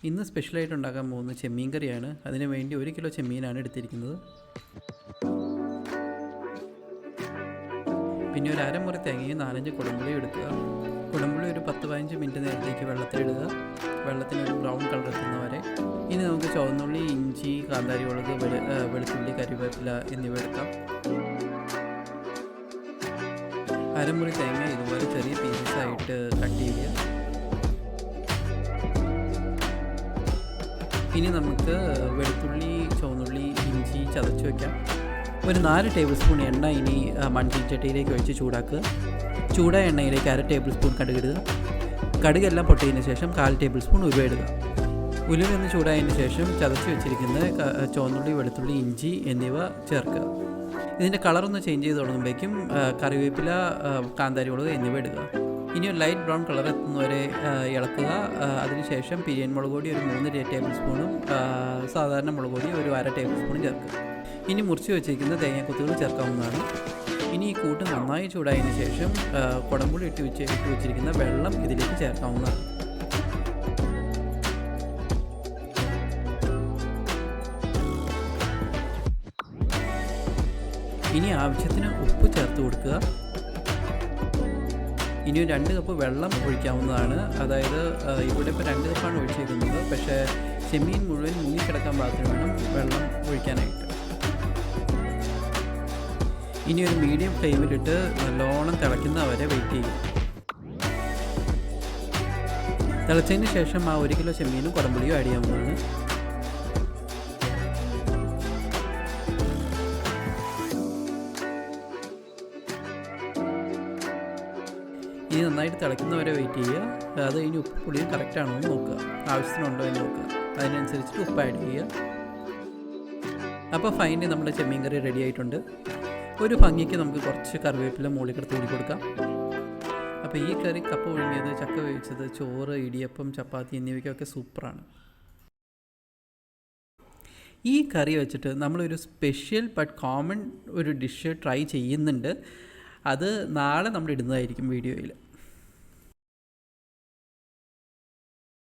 ഇന്ന് സ്പെഷ്യലായിട്ട് ഉണ്ടാക്കാൻ പോകുന്ന ചെമ്മീൻ കറിയാണ്. അതിന് വേണ്ടി 1 കിലോ ചെമ്മീനാണ് എടുത്തിരിക്കുന്നത്. പിന്നെ ഒരു അരമുറി തേങ്ങയും 4-5 കുടംപുളിയും എടുക്കുക. കുടംപുളി ഒരു 10-15 മിനിറ്റ് നേരത്തേക്ക് വെള്ളത്തിലിടുക. വെള്ളത്തിനൊരു ബ്രൗൺ കളർ എത്തുന്നവരെ. ഇനി നമുക്ക് ചുവന്നുള്ളി, ഇഞ്ചി, കാന്താരി മുളക്, വെളുത്തുള്ളി, കരിവേപ്പില എന്നിവ എടുക്കാം. അരമുറി തേങ്ങ ഇതുപോലെ ചെറിയ പീസസായിട്ട് കട്ട് ചെയ്യുക. ഇനി നമുക്ക് വെളുത്തുള്ളി, ചുവന്നുള്ളി, ഇഞ്ചി ചതച്ച് വയ്ക്കാം. ഒരു 4 ടേബിൾ സ്പൂൺ എണ്ണ ഇനി മൺചട്ടിയിലേക്ക് ഒഴിച്ച് ചൂടാക്കുക. ചൂടായ എണ്ണയിലേക്ക് 1/2 ടേബിൾ സ്പൂൺ കടുകിടുക. കടുകെല്ലാം പൊട്ടിയതിന് ശേഷം 1/4 ടേബിൾ സ്പൂൺ ഉലുവ ഇടുക. ഉലുവ ഒന്ന് ചൂടായതിന് ശേഷം ചതച്ച് വെച്ചിരിക്കുന്ന ചുവന്നുള്ളി, വെളുത്തുള്ളി, ഇഞ്ചി എന്നിവ ചേർക്കുക. ഇതിൻ്റെ കളറൊന്ന് ചേഞ്ച് ചെയ്ത് തുടങ്ങുമ്പോഴേക്കും കറിവേപ്പില, കാന്താരി മുളക് എന്നിവ ഇടുക. ഇനി ഒരു ലൈറ്റ് ബ്രൗൺ കളർ എത്തുന്നവരെ ഇളക്കുക. അതിനുശേഷം പിരിയൻ മുളക് പൊടി ഒരു 3 ടേബിൾ സ്പൂണും സാധാരണ മുളക് പൊടി ഒരു 1/2 ടേബിൾ സ്പൂണും ചേർക്കുക. ഇനി മുറിച്ച് വെച്ചിരിക്കുന്ന തേങ്ങാക്കൊത്തുകൾ ചേർക്കാവുന്നതാണ്. ഇനി ഈ കൂട്ട് നന്നായി ചൂടായതിന് ശേഷം കുടംപുളി ഇട്ട് വെച്ചിരിക്കുന്ന വെള്ളം ഇതിലേക്ക് ചേർക്കാവുന്നതാണ്. ഇനി ആവശ്യത്തിന് ഉപ്പ് ചേർത്ത് കൊടുക്കുക. ഇനി 2 കപ്പ് വെള്ളം ഒഴിക്കാവുന്നതാണ്. അതായത് ഇവിടെ ഇപ്പോൾ 2 കപ്പാണ് ഒഴിച്ചിരിക്കുന്നത്. പക്ഷേ ചെമ്മീൻ മുഴുവൻ മുങ്ങിക്കിടക്കാൻ പാകത്തിന് വേണം വെള്ളം ഒഴിക്കാനായിട്ട്. ഇനി ഒരു മീഡിയം ഫ്ലെയിമിലിട്ട് നല്ലോണം തിളയ്ക്കുന്നവരെ വെയിറ്റ് ചെയ്യും. തിളച്ചതിന് ശേഷം ആ 1 കിലോ ചെമ്മീനും കുടംപുളിയും ആഡ് ചെയ്യാവുന്നതാണ്. ഇനി നന്നായിട്ട് തിളയ്ക്കുന്നവരെ വെയിറ്റ് ചെയ്യുക. അത് കഴിഞ്ഞ് ഉപ്പ് പുളിയും കറക്റ്റാണോ എന്ന് നോക്കുക. ആവശ്യത്തിനുണ്ടോ എന്ന് നോക്കുക. അതിനനുസരിച്ചിട്ട് ഉപ്പ് ആഡ് ചെയ്യുക. അപ്പോൾ ഫൈനലി നമ്മുടെ ചെമ്മീൻ കറി റെഡി ആയിട്ടുണ്ട്. ഒരു ഭംഗിക്ക് നമുക്ക് കുറച്ച് കറിവേപ്പില മുകളിലേക്ക് തൂടി കൊടുക്കാം. അപ്പോൾ ഈ കറി കപ്പ പുഴുങ്ങിയത്, ചക്ക വേവിച്ചത്, ചോറ്, ഇടിയപ്പം, ചപ്പാത്തി എന്നിവയ്ക്കൊക്കെ സൂപ്പറാണ്. ഈ കറി വെച്ചിട്ട് നമ്മളൊരു സ്പെഷ്യൽ ബട്ട് കോമൺ ഒരു ഡിഷ് ട്രൈ ചെയ്യുന്നുണ്ട്. അത് നാളെ നമ്മൾ ഇടുന്നതായിരിക്കും വീഡിയോയിൽ.